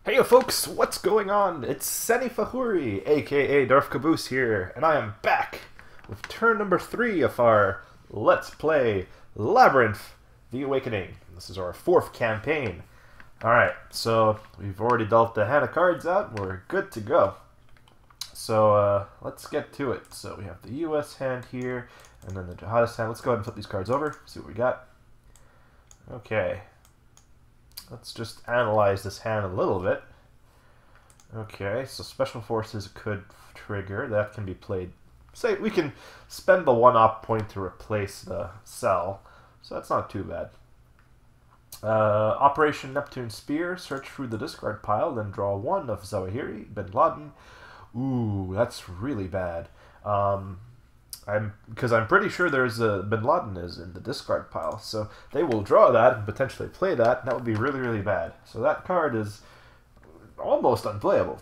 Hey folks, what's going on? It's Seni Fahuri, aka Darth Caboose here, and I am back with turn number 3 of our Let's Play Labyrinth, The Awakening. This is our 4th campaign. Alright, so we've already dealt the hand of cards out, we're good to go. So let's get to it. So we have the US hand here, and then the Jihadist hand. Let's go ahead and flip these cards over, see what we got. Okay. Let's just analyze this hand a little bit. Okay, so special forces could trigger. That can be played. Say we can spend the 1-op point to replace the cell, so that's not too bad. Operation Neptune Spear. Search through the discard pile, then draw 1 of Zawahiri, Bin Laden. Ooh, that's really bad. Because I'm pretty sure there's a Bin Laden is in the discard pile, so they will draw that and potentially play that, and that would be really, really bad. So that card is almost unplayable.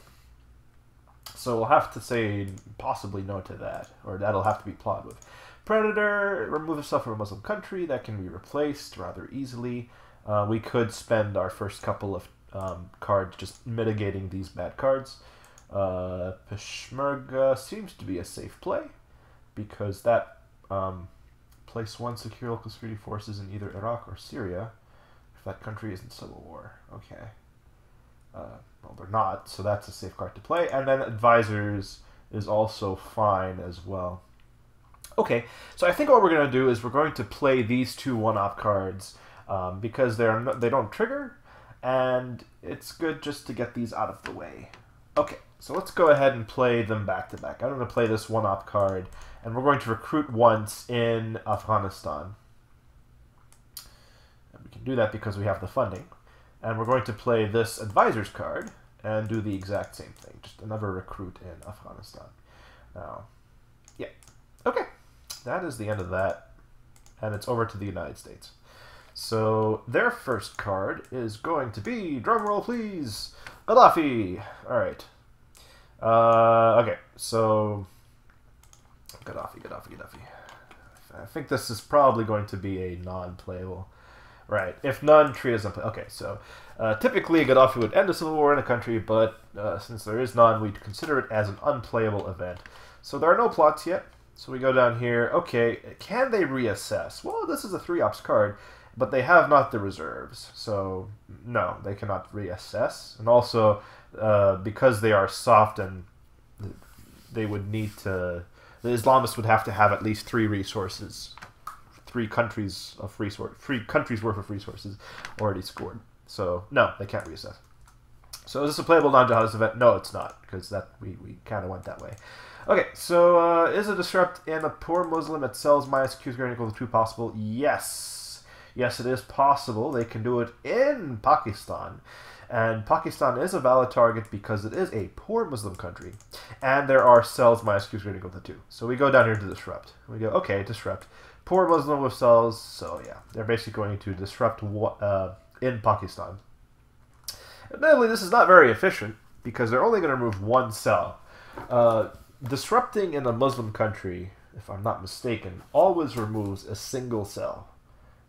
So we'll have to say possibly no to that, or that'll have to be plotted with. Predator, remove itself from a Muslim country, that can be replaced rather easily. We could spend our first couple of cards just mitigating these bad cards. Peshmerga seems to be a safe play, because that place 1 secure local security forces in either Iraq or Syria if that country is in civil war. Okay. Well, they're not, so that's a safe card to play. And then Advisors is also fine as well. Okay, so I think what we're going to do is we're going to play these two 1-op cards because they don't trigger, and it's good just to get these out of the way. Okay, so let's go ahead and play them back to back. I'm going to play this 1-op card, and we're going to recruit once in Afghanistan. And we can do that because we have the funding. And we're going to play this Advisors card and do the exact same thing. Just another recruit in Afghanistan. Now, yeah. Okay, that is the end of that. And it's over to the United States. So their first card is going to be, drumroll please, Gaddafi. All right. Okay, so Gaddafi. I think this is probably going to be a non-playable. Right. If none, treat as unplayable. Okay, so typically Gaddafi would end a civil war in a country, but since there is none, we consider it as an unplayable event. So there are no plots yet. So we go down here. Okay, can they reassess? Well, this is a 3-ops card, but they have not the reserves. So no, they cannot reassess. And also, because they are soft and they would need to... The Islamists would have to have at least 3 resources. 3 countries worth of resources already scored. So no, they can't reassess. So is this a playable non-jihadist event? No, it's not, because that we kind of went that way. Okay, so is a disrupt in a poor Muslim that sells minus Q greater equal to 2 possible? Yes. Yes, it is possible. They can do it in Pakistan. And Pakistan is a valid target because it is a poor Muslim country. And there are cells minus Q greater equal to 2. So we go down here to disrupt. We go, okay, disrupt. Poor Muslim with cells, so yeah, they're basically going to disrupt in Pakistan. Admittedly, this is not very efficient because they're only going to remove 1 cell. Disrupting in a Muslim country, if I'm not mistaken, always removes a single cell.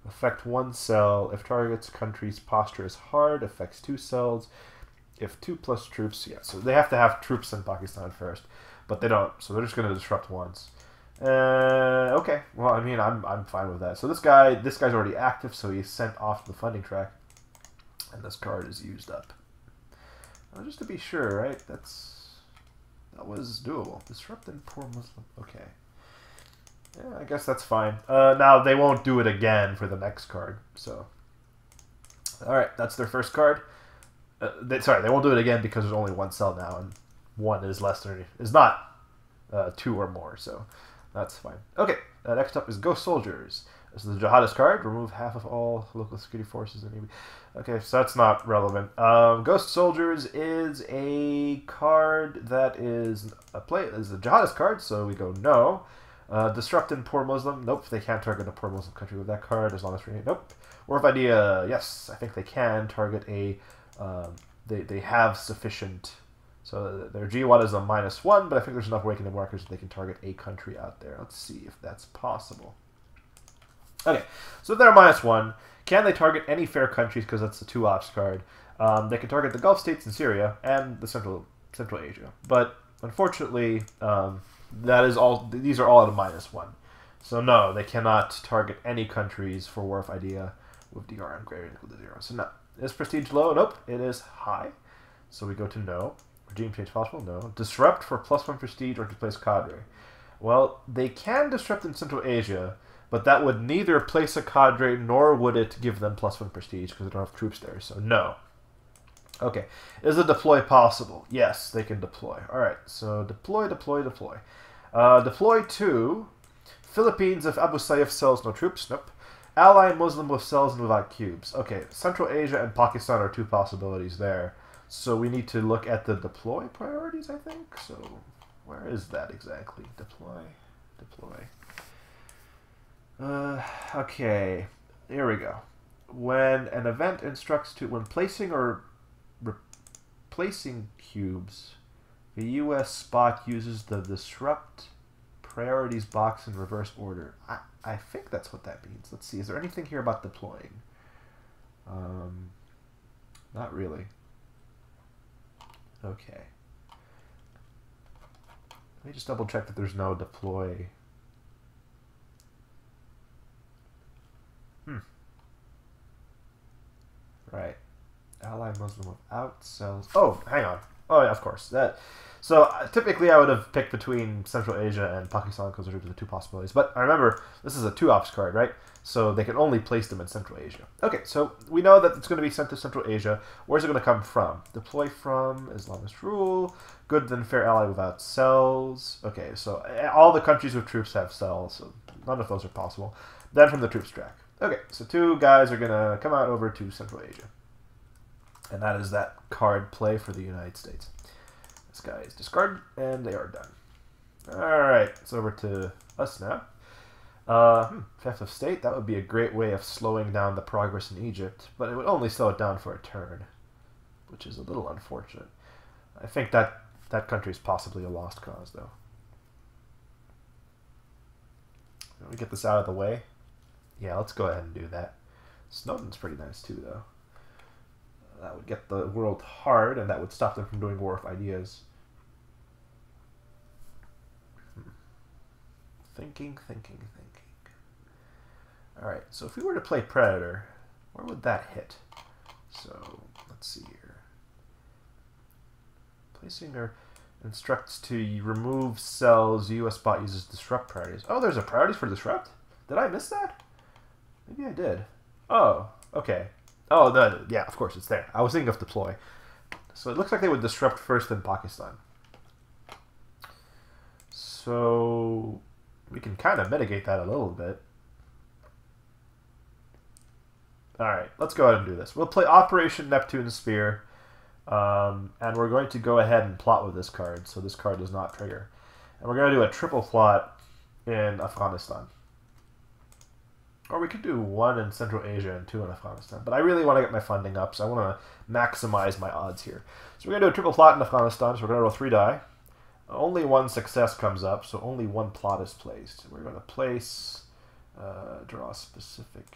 Affect 1 cell. If target's country's posture is hard, affects 2 cells. If 2 plus troops, yeah, so they have to have troops in Pakistan first, but they don't, so they're just going to disrupt once. Okay. Well, I mean, I'm fine with that. So this guy's already active, so he's sent off the funding track, and this card is used up. Just to be sure, right? That was doable. Disrupt and poor Muslim. Okay. Yeah, I guess that's fine. Now they won't do it again for the next card. So, all right, that's their first card. Sorry, they won't do it again because there's only 1 cell now, and 1 is less than is not 2 or more. So. That's fine. Okay, next up is Ghost Soldiers. This is the Jihadist card. Remove half of all local security forces. Okay, so that's not relevant. Ghost Soldiers is a card that is a Jihadist card, so we go no. Disrupt in poor Muslim. Nope, they can't target a poor Muslim country with that card as long as we... Nope. War of Idea. Yes, I think they can target a... They have sufficient... So their GWAT is a -1, but I think there's enough awakening markers that they can target a country out there. Let's see if that's possible. Okay, so they're -1. Can they target any fair countries because that's the 2-ops card? They can target the Gulf states in Syria and the Central Asia. But unfortunately, that is all. These are all at a -1. So no, they cannot target any countries for war of idea with DRM greater than equal to 0. So no. Is prestige low? Nope. It is high. So we go to no. Regime change possible? No. Disrupt for +1 prestige or to place cadre. Well, they can disrupt in Central Asia, but that would neither place a cadre nor would it give them +1 prestige because they don't have troops there. So no. Okay. Is a deploy possible? Yes, they can deploy. Alright, so deploy. Deploy to Philippines if Abu Sayyaf sells no troops. Nope. Ally Muslim with cells and without cubes. Okay, Central Asia and Pakistan are 2 possibilities there. So we need to look at the deploy priorities, I think. So where is that exactly? Deploy. Okay, here we go. When an event instructs to, when placing or replacing cubes, the US spot uses the disrupt priorities box in reverse order. I think that's what that means. Let's see. Is there anything here about deploying? Not really. Okay. Let me just double check that there's no deploy. Right. Ally Muslim without cells. Oh, hang on. Oh, yeah, of course. So typically I would have picked between Central Asia and Pakistan because those are the 2 possibilities. But I remember this is a 2-ops card, right? So they can only place them in Central Asia. Okay, so we know that it's going to be sent to Central Asia. Where's it going to come from? Deploy from Islamist rule. Good then fair ally without cells. Okay, so all the countries with troops have cells, so none of those are possible. Then from the troops track. Okay, so 2 guys are going to come out over to Central Asia. And that is that card play for the United States. This guy is discarded, and they are done. Alright, it's over to us now. Theft of state, that would be a great way of slowing down the progress in Egypt, but it would only slow it down for a turn, which is a little unfortunate. I think that country is possibly a lost cause, though. Let me get this out of the way. Yeah, let's go ahead and do that. Snowden's pretty nice, too, though. That would get the world hard, and that would stop them from doing war of ideas. Thinking. Alright, so if we were to play Predator, where would that hit? So, let's see here. Placing or instructs to remove cells, US bot uses disrupt priorities. Oh, there's a priorities for disrupt? Did I miss that? Maybe I did. Oh, okay. Oh, no, yeah, of course, it's there. I was thinking of deploy. So it looks like they would disrupt first in Pakistan. So we can kind of mitigate that a little bit. Alright, let's go ahead and do this. We'll play Operation Neptune Spear. And we're going to go ahead and plot with this card, so this card does not trigger. And we're going to do a triple plot in Afghanistan. Or we could do 1 in Central Asia and 2 in Afghanistan. But I really want to get my funding up, so I want to maximize my odds here. So we're going to do a triple plot in Afghanistan, so we're going to roll 3 die. Only 1 success comes up, so only 1 plot is placed. We're going to place, draw a specific,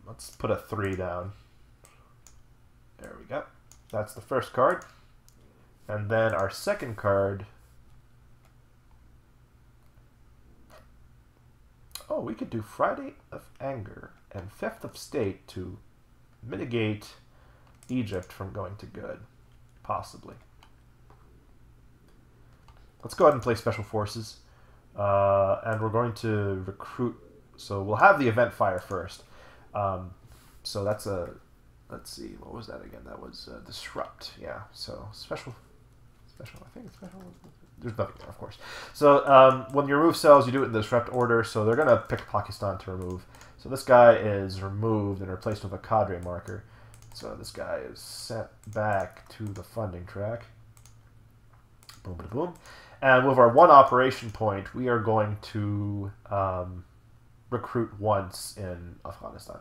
let's put a 3 down. There we go. That's the first card. And then our second card. Oh, we could do Friday of Anger and 5th of State to mitigate Egypt from going to good. Possibly. Let's go ahead and play Special Forces. And we're going to recruit. So we'll have the event fire first. So that's a... Let's see, what was that again? That was Disrupt. Yeah, so special, I think it's special. There's nothing there, of course. So when you remove cells, you do it in the Disrupt order, so they're going to pick Pakistan to remove. So this guy is removed and replaced with a cadre marker. So this guy is sent back to the funding track. Boom, boom, boom. And with our 1 operation point, we are going to recruit once in Afghanistan.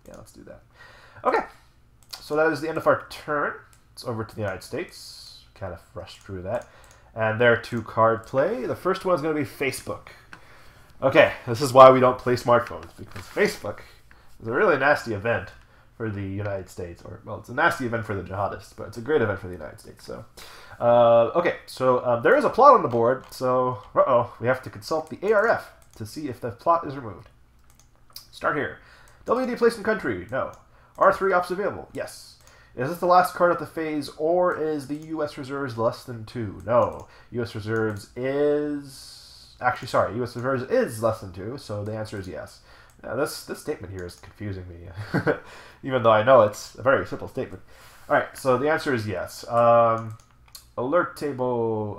Yeah, let's do that. Okay. So that is the end of our turn. It's over to the United States. Kind of rushed through that. And their 2 card play. The first one is going to be Facebook. Okay, this is why we don't play smartphones. Because Facebook is a really nasty event for the United States. Or, well, it's a nasty event for the jihadists, but it's a great event for the United States. So, okay, so there is a plot on the board, so, we have to consult the ARF to see if the plot is removed. Start here. WD placed in country? No. R3 ops available? Yes. Is this the last card of the phase, or is the U.S. Reserves less than 2? No. U.S. Reserves is... Actually, sorry. U.S. Reserves is less than 2, so the answer is yes. Now, this statement here is confusing me, even though I know it's a very simple statement. All right, so the answer is yes. Alert table.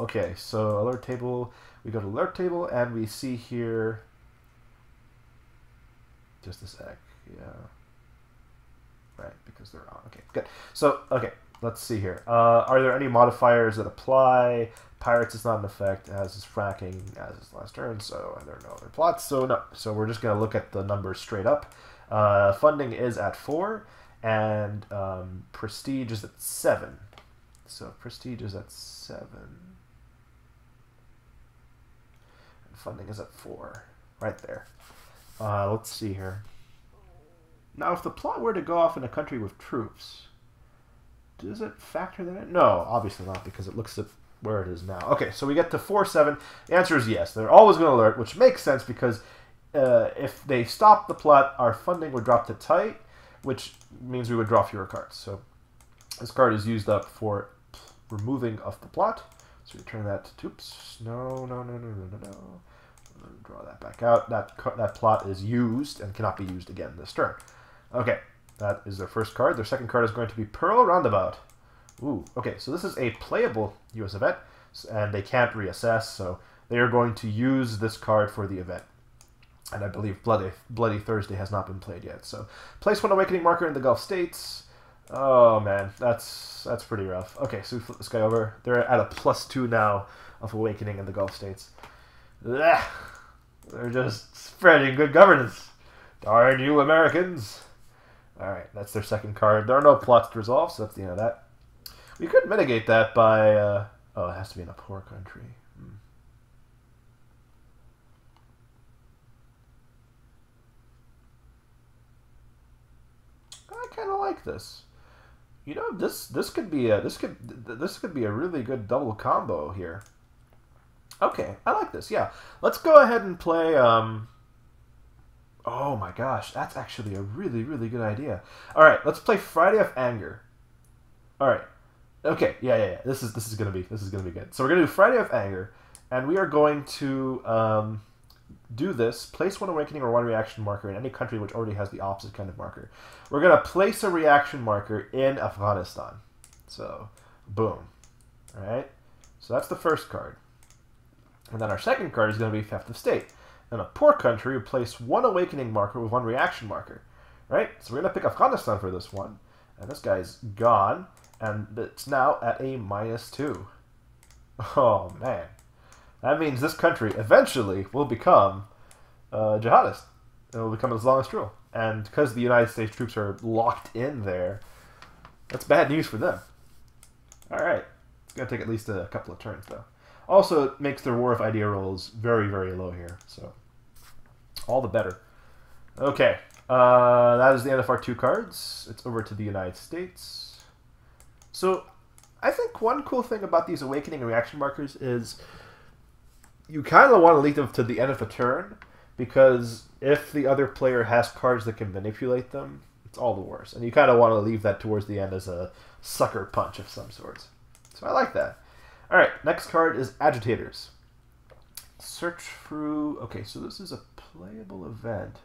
Okay, so alert table. We go to alert table, and we see here... Just a sec. Yeah. Right, because they're on. Okay, good. So, okay, let's see here. Are there any modifiers that apply? Pirates is not in effect, as is fracking, as is last turn, so there are no other plots. So, no. So we're just going to look at the numbers straight up. Funding is at 4, and prestige is at 7. So, prestige is at 7. And funding is at 4. Right there. Let's see here. Now, if the plot were to go off in a country with troops, does it factor that in? No, obviously not, because it looks at where it is now. Okay, so we get to 4-7. The answer is yes. They're always going to alert, which makes sense because if they stop the plot, our funding would drop to tight, which means we would draw fewer cards. So this card is used up for removing of the plot. So return that to... Oops. No. Draw that back out. That plot is used and cannot be used again this turn. Okay, that is their first card. Their second card is going to be Pearl Roundabout. Ooh, okay, so this is a playable U.S. event, and they can't reassess, so they are going to use this card for the event. And I believe Bloody Thursday has not been played yet. So place 1 Awakening marker in the Gulf States. Oh, man, that's pretty rough. Okay, so we flip this guy over. They're at a +2 now of Awakening in the Gulf States. Ugh. They're just spreading good governance. Darn you, Americans. Alright, that's their second card. There are no plots to resolve, so that's the end of that. We could mitigate that by... oh, it has to be in a poor country. I kind of like this. You know, this could be a really good double combo here. Okay, I like this. Yeah, let's go ahead and play. Oh my gosh, that's actually a really good idea. All right, let's play Friday of Anger. All right. Okay. Yeah. This is gonna be good. So we're gonna do Friday of Anger, and we are going to do this. Place 1 Awakening or 1 reaction marker in any country which already has the opposite kind of marker. We're gonna place a reaction marker in Afghanistan. So, boom. All right. So that's the first card. And then our second card is going to be Theft of State. In a poor country, we place 1 Awakening marker with 1 reaction marker. Right? So we're going to pick Afghanistan for this one. And this guy's gone. And it's now at a -2. Oh, man. That means this country eventually will become jihadist. It will become Islamist rule. And because the United States troops are locked in there, that's bad news for them. Alright. It's going to take at least a couple of turns, though. Also, it makes their War of Idea rolls very low here, so all the better. Okay, that is the end of our 2 cards. It's over to the United States. So, I think one cool thing about these Awakening and Reaction markers is you kind of want to leave them to the end of the turn, because if the other player has cards that can manipulate them, it's all the worse. And you kind of want to leave that towards the end as a sucker punch of some sorts. So I like that. Alright, next card is Agitators. Search through... Okay, so this is a playable event.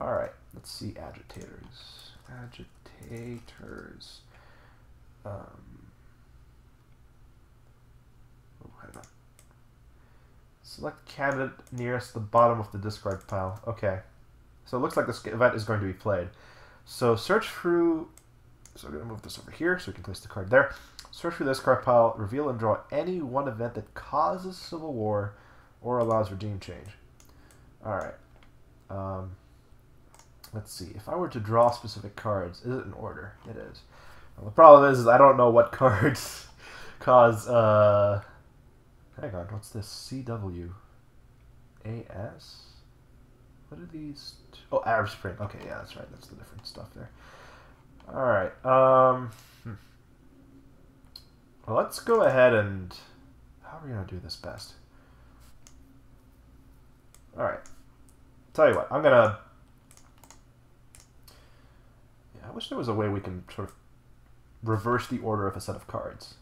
Alright, let's see Agitators. Agitators. Oh, hang on. Select candidate nearest the bottom of the discard pile. Okay. So it looks like this event is going to be played. So search through... So I'm going to move this over here so we can place the card there. Search through this card pile, reveal and draw any one event that causes civil war or allows regime change. Alright. Let's see. If I were to draw specific cards, is it in order? It is. Well, the problem is I don't know what cards cause... Hang on, what's this? CW? AS? What are these? Oh, Arab Spring. Okay, yeah, that's right. That's the different stuff there. All right. Well, let's go ahead and... How are we going to do this best? All right. Tell you what. I'm going to... Yeah, I wish there was a way we can sort of reverse the order of a set of cards.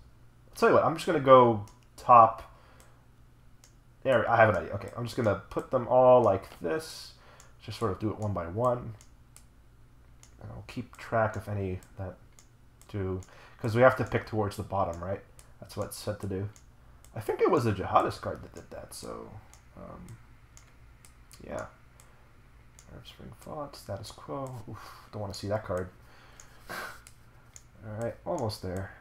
I'll tell you what. I'm just going to go top... There, I have an idea. Okay, I'm just going to put them all like this. Just sort of do it one by one. And I'll keep track of any that do... Because we have to pick towards the bottom, right? That's what it's set to do. I think it was a jihadist card that did that, so... yeah. Arab Spring Fought, Status Quo. Oof, don't want to see that card. Alright, almost there.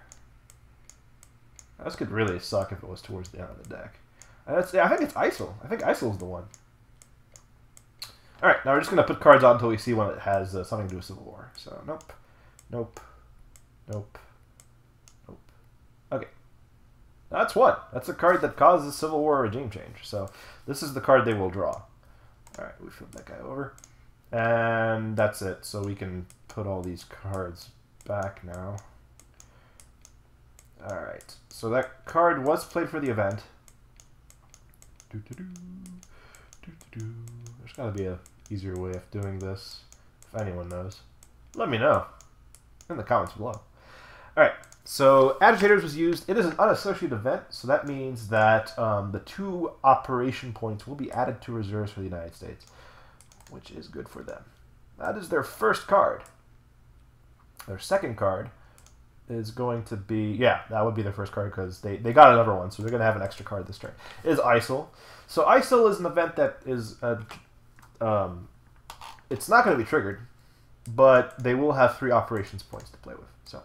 This could really suck if it was towards the end of the deck. I think it's ISIL. I think ISIL's the one. Alright, now we're just going to put cards on until we see one that has something to do with Civil War. So, nope. Nope. Nope. Nope. Okay. That's one. That's a card that causes Civil War regime change. So, this is the card they will draw. Alright, we flip that guy over. And that's it. So, we can put all these cards back now. Alright. So, that card was played for the event. There's got to be a easier way of doing this, if anyone knows. Let me know in the comments below. Alright, so Agitators was used. It is an unassociated event, so that means that the 2 operation points will be added to reserves for the United States, which is good for them. That is their first card. Their second card is going to be, yeah, that would be their first card because they got another one, so they're going to have an extra card this turn. It is ISIL. So ISIL is an event that is, it's not going to be triggered, but they will have 3 operations points to play with. So,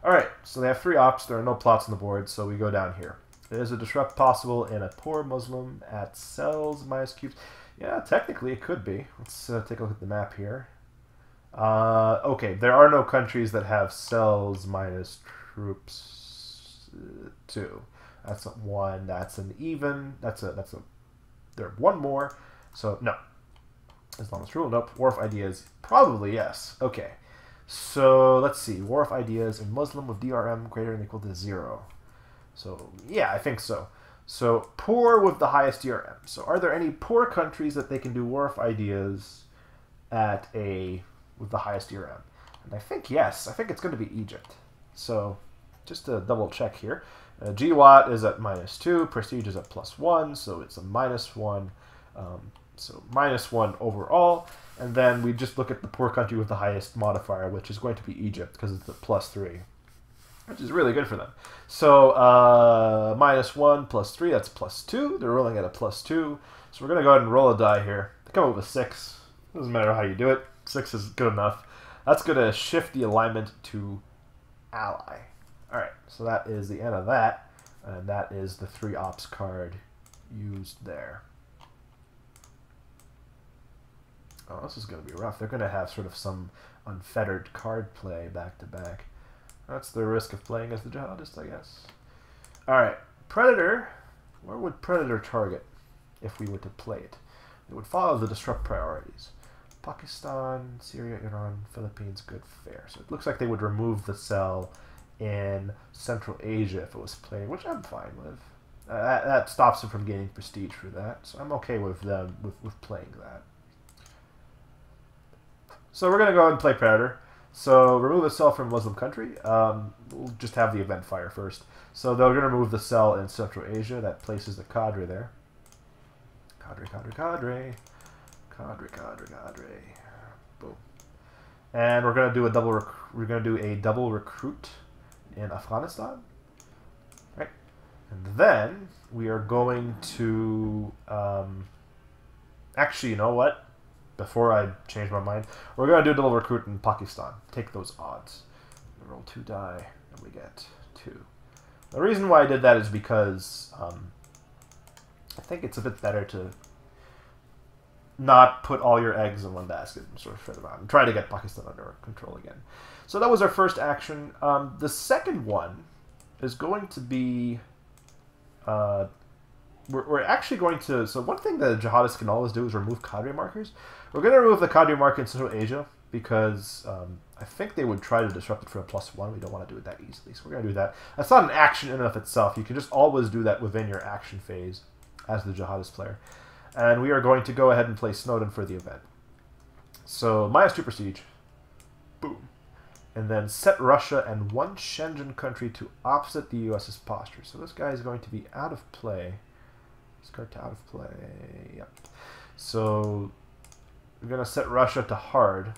all right, so they have 3 ops. There are no plots on the board, so we go down here. Is a disrupt possible in a poor Muslim at cells minus cubes? Yeah, technically it could be. Let's take a look at the map here. Okay, there are no countries that have cells minus troops 2. That's a 1. That's an even. There are 1 more. So no. Islamist rule. Nope. War of ideas. Probably yes. Okay. So let's see. War of ideas in Muslim with DRM greater than or equal to 0. So yeah, I think so. So poor with the highest DRM. So are there any poor countries that they can do War of Ideas at with the highest DRM? And I think yes. I think it's going to be Egypt. So just to double check here. GWAT is at -2. Prestige is at +1. So it's a -1. So -1 overall. And then we just look at the poor country with the highest modifier, which is going to be Egypt because it's at +3. Which is really good for them. So, -1 +3, that's +2. They're rolling at a +2. So we're going to go ahead and roll a die here. They come up with a 6. Doesn't matter how you do it. 6 is good enough. That's going to shift the alignment to ally. Alright, so that is the end of that. And that is the 3 ops card used there. Oh, this is going to be rough. They're going to have sort of some unfettered card play back to back. That's the risk of playing as the jihadist, I guess. Alright, Predator. Where would Predator target if we were to play it? It would follow the disrupt priorities. Pakistan, Syria, Iran, Philippines, good, fair. So it looks like they would remove the cell in Central Asia if it was playing, which I'm fine with. That stops them from gaining prestige for that, so I'm okay with them with playing that. So we're going to go ahead and play Predator. So remove a cell from a Muslim country. We'll just have the event fire first. So they're going to remove the cell in Central Asia. That places the cadre there. Cadre, cadre, cadre. Cadre, cadre, cadre. Boom. And we're going to do a double recruit in Afghanistan. Right. And then we are going to actually, you know what? Before I change my mind, we're going to do a double recruit in Pakistan. Take those odds. We roll 2 die, and we get 2. The reason why I did that is because I think it's a bit better to not put all your eggs in one basket and sort of spread them out and try to get Pakistan under control again. So that was our first action. The second one is going to be we're actually going to... So one thing that jihadists can always do is remove cadre markers. We're going to remove the cadre marker in Central Asia because I think they would try to disrupt it for a +1. We don't want to do it that easily, so we're going to do that. That's not an action in and of itself. You can just always do that within your action phase as the jihadist player. And we are going to go ahead and play Snowden for the event. So -2 prestige. Boom. And then set Russia and one Shenzhen country to opposite the US's posture. So this guy is going to be out of play. Discard to out of play. Yep. So we're going to set Russia to hard.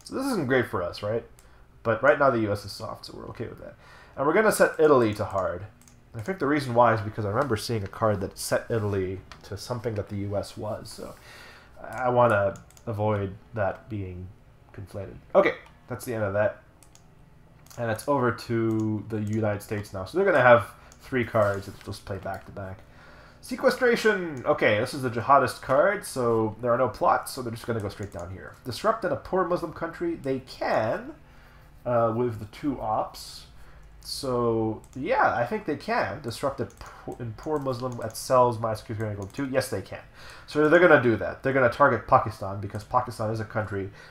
So this isn't great for us, right? But right now the US is soft, so we're okay with that. And we're going to set Italy to hard. And I think the reason why is because I remember seeing a card that set Italy to something that the US was. So I want to avoid that being conflated. Okay, that's the end of that. And it's over to the United States now. So they're going to have 3 cards that just play back to back. Sequestration. Okay, this is the jihadist card, so there are no plots, so they're just going to go straight down here. Disrupt in a poor Muslim country. They can with the 2 ops. So, yeah, I think they can. Disrupt it in poor Muslim at cells -2. Yes, they can. So they're going to do that. They're going to target Pakistan because Pakistan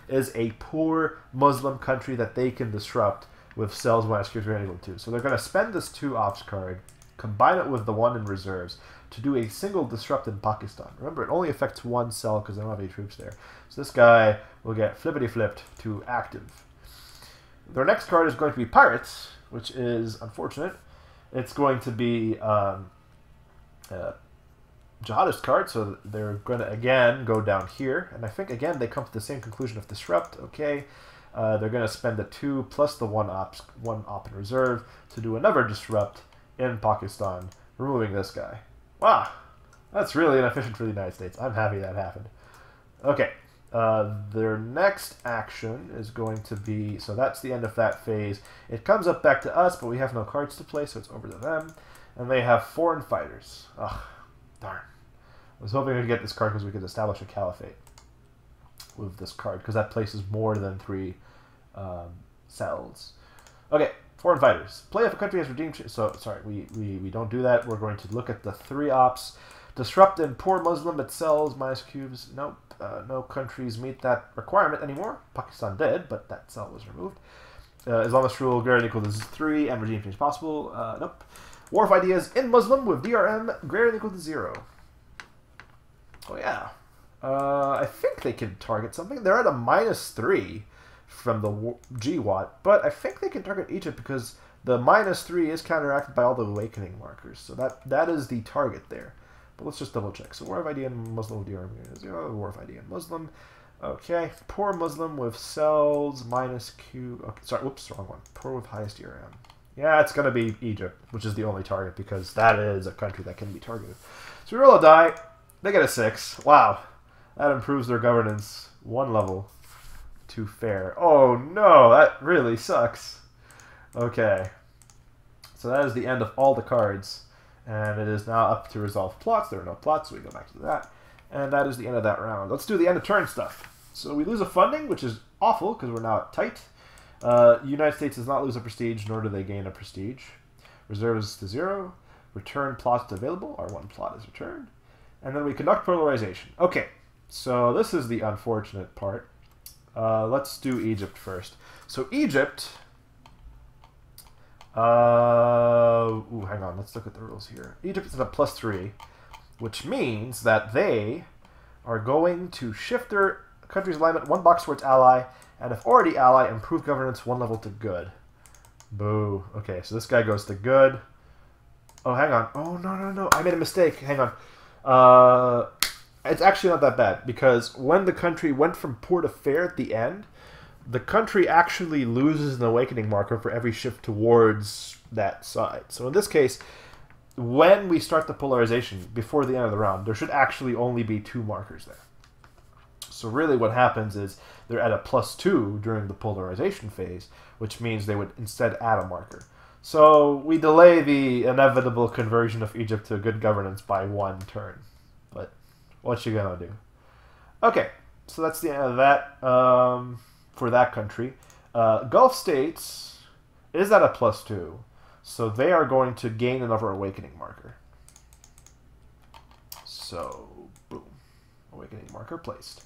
is a poor Muslim country that they can disrupt with cells -2. So they're going to spend this 2 ops card, combine it with the 1 in reserves, to do a single disrupt in Pakistan. Remember, it only affects 1 cell because they don't have any troops there. So this guy will get flippity-flipped to active. Their next card is going to be Pirates, which is unfortunate. It's going to be jihadist card, so they're going to again go down here. And I think, again, they come to the same conclusion of disrupt. Okay. They're going to spend the 2 plus the 1 op in reserve to do another disrupt in Pakistan, removing this guy. Wow, that's really inefficient for the United States. I'm happy that happened. Okay, their next action is going to be, so that's the end of that phase. It comes up back to us, but we have no cards to play, so it's over to them. And they have foreign fighters. Ugh, darn. I was hoping we could get this card because we could establish a caliphate with this card, because that places more than 3 cells. Okay, foreign fighters. Play if a country has redeemed... So, sorry, we don't do that. We're going to look at the 3 ops. Disrupt in poor Muslim at cells -cubes. Nope. No countries meet that requirement anymore. Pakistan did, but that cell was removed. Islamist rule greater than or equal to 3 and regime change possible. Nope. War of ideas in Muslim with DRM greater than or equal to 0. Oh, yeah. I think they can target something. They're at a -3 from the GWAT, but I think they can target Egypt because the -3 is counteracted by all the awakening markers. So that is the target there. But let's just double check. So War of Idea in Muslim with DRM 0, War of Idea in Muslim. Okay, poor Muslim with cells -Q. Okay, sorry, whoops, wrong one. Poor with highest DRM. Yeah, it's going to be Egypt, which is the only target because that is a country that can be targeted. So we roll a die. They get a 6. Wow. That improves their governance 1 level to fair. Oh no, that really sucks. Okay. So that is the end of all the cards. And it is now up to resolve plots. There are no plots, so we go back to that. And that is the end of that round. Let's do the end of turn stuff. So we lose a funding, which is awful because we're now tight. United States does not lose a prestige, nor do they gain a prestige. Reserves to 0. Return plots to available. Our 1 plot is returned. And then we conduct polarization. Okay. So this is the unfortunate part. Let's do Egypt first. So Egypt... hang on. Let's look at the rules here. Egypt is at a +3, which means that they are going to shift their country's alignment 1 box towards ally, and if already ally, improve governance 1 level to good. Boo. Okay, so this guy goes to good. Oh, hang on. Oh, no. I made a mistake. Hang on. It's actually not that bad, because when the country went from poor to fair at the end, the country actually loses an awakening marker for every shift towards that side. So in this case, when we start the polarization before the end of the round, there should actually only be 2 markers there. So really what happens is they're at a +2 during the polarization phase, which means they would instead add a marker. So we delay the inevitable conversion of Egypt to good governance by 1 turn. But what you gonna do? Okay, so that's the end of that for that country. Gulf states is at a +2, so they are going to gain another awakening marker. So, boom. Awakening marker placed.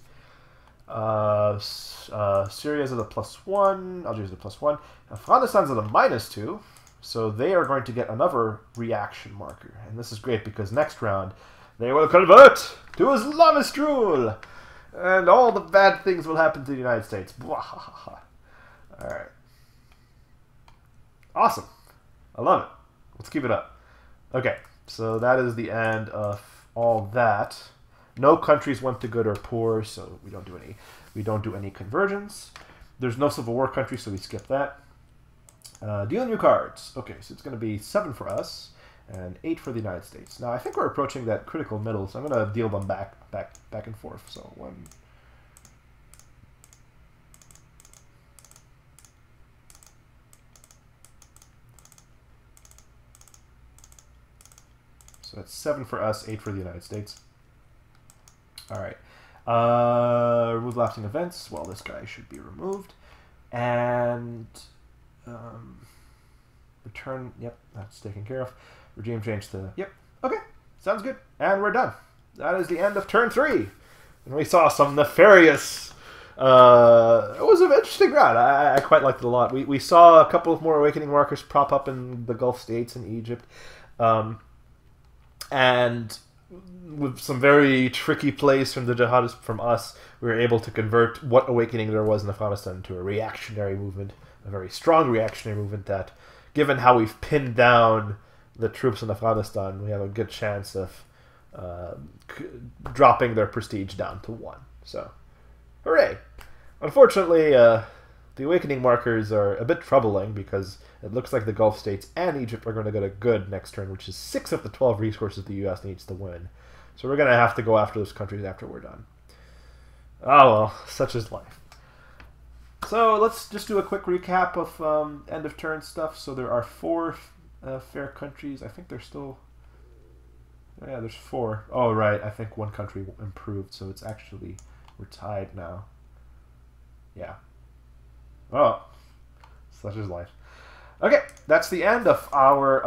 Syria's at a +1. Algiers at a +1. Afghanistan's at a -2. So they are going to get another reaction marker. And this is great because next round they will convert to Islamist rule. And all the bad things will happen to the United States. Alright. Awesome. I love it. Let's keep it up. Okay, so that is the end of all that. No countries went to good or poor, so we don't do any conversions. There's no Civil War country, so we skip that. Deal new cards. Okay, so it's going to be 7 for us and 8 for the United States. Now I think we're approaching that critical middle, so I'm going to deal them back and forth. So 1. So that's 7 for us, 8 for the United States. All right. Remove lasting events. Well, this guy should be removed. And return. Yep, that's taken care of. Regime change to. Yep. Okay. Sounds good. And we're done. That is the end of turn 3. And we saw some nefarious. It was an interesting round. I quite liked it a lot. We saw a couple of more awakening markers prop up in the Gulf states and Egypt. And with some very tricky plays from the jihadists, from us, we were able to convert what awakening there was in Afghanistan to a reactionary movement, a very strong reactionary movement that, given how we've pinned down the troops in Afghanistan, we have a good chance of dropping their prestige down to 1. So, hooray! Unfortunately, the awakening markers are a bit troubling because it looks like the Gulf states and Egypt are going to get a good next turn, which is 6 of the 12 resources the U.S. needs to win. So we're going to have to go after those countries after we're done. Oh well, such is life. So let's just do a quick recap of end of turn stuff. So there are 4 fair countries. I think there's still... Yeah, there's 4. Oh, right. I think 1 country improved, so it's actually... We're tied now. Yeah. Oh, such is life. Okay, that's the end of our,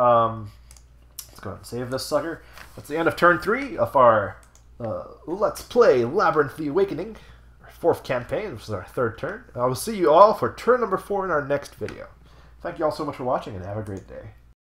let's go ahead and save this sucker. That's the end of turn 3 of our Let's Play Labyrinth the Awakening, our 4th campaign. This is our 3rd turn. I will see you all for turn number 4 in our next video. Thank you all so much for watching, and have a great day.